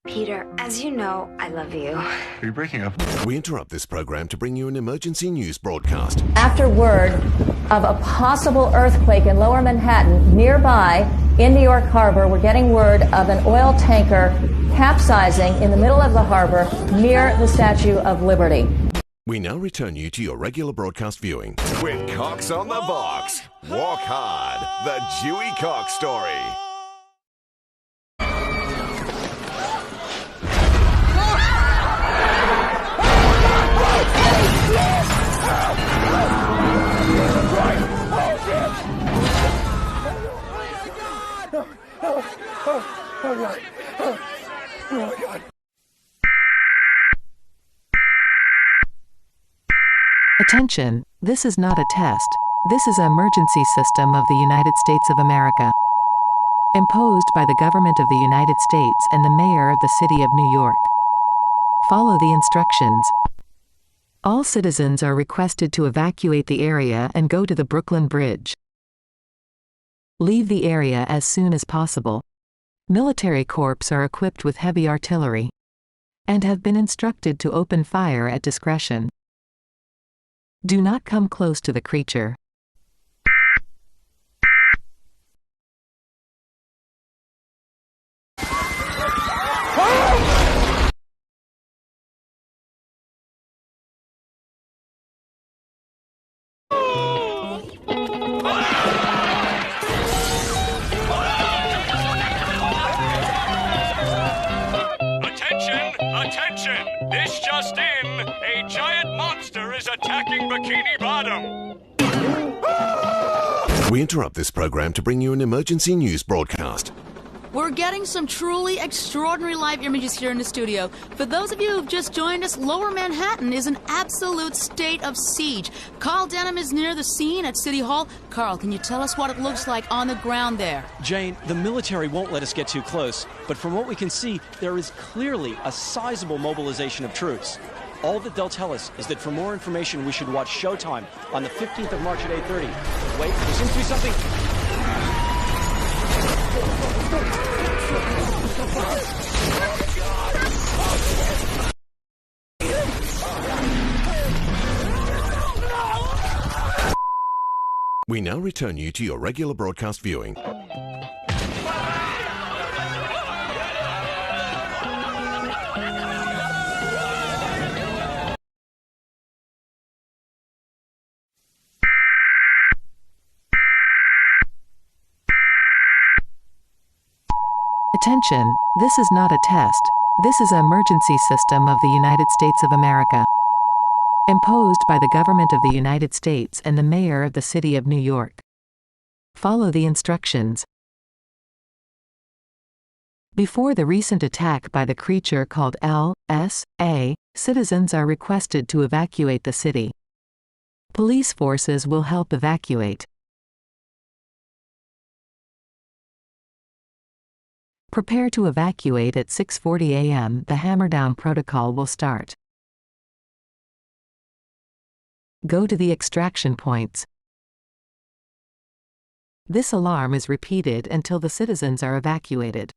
Peter, as you know, I love you. Are you breaking up? We interrupt this program to bring you an emergency news broadcast. After word of a possible earthquake in Lower Manhattan, nearby in New York Harbor, we're getting word of an oil tanker capsizing in the middle of the harbor near the Statue of Liberty. We now return you to your regular broadcast viewing. With Cocks on the Box, Walk Hard, the Dewey Cox story. Attention, this is not a test. This is an emergency system of the United States of America. Imposed by the government of the United States and the mayor of the city of New York. Follow the instructions. All citizens are requested to evacuate the area and go to the Brooklyn Bridge. Leave the area as soon as possible. Military corps are equipped with heavy artillery and have been instructed to open fire at discretion. Do not come close to the creature. Attention! This just in! A giant monster is attacking Bikini Bottom! We interrupt this program to bring you an emergency news broadcast. We're getting some truly extraordinary live images here in the studio. For those of you who've just joined us, Lower Manhattan is an absolute state of siege. Carl Denham is near the scene at City Hall. Carl, can you tell us what it looks like on the ground there? Jane, the military won't let us get too close, but from what we can see, there is clearly a sizable mobilization of troops. All that they'll tell us is that for more information, we should watch Showtime on the 15th of March at 8:30. Wait, there seems to be something... We now return you to your regular broadcast viewing. Attention, this is not a test. This is an emergency system of the United States of America. Imposed by the government of the United States and the mayor of the city of New York. Follow the instructions. Before the recent attack by the creature called LSA, citizens are requested to evacuate the city. Police forces will help evacuate. Prepare to evacuate at 6:40 a.m. The hammer-down protocol will start. Go to the extraction points. This alarm is repeated until the citizens are evacuated.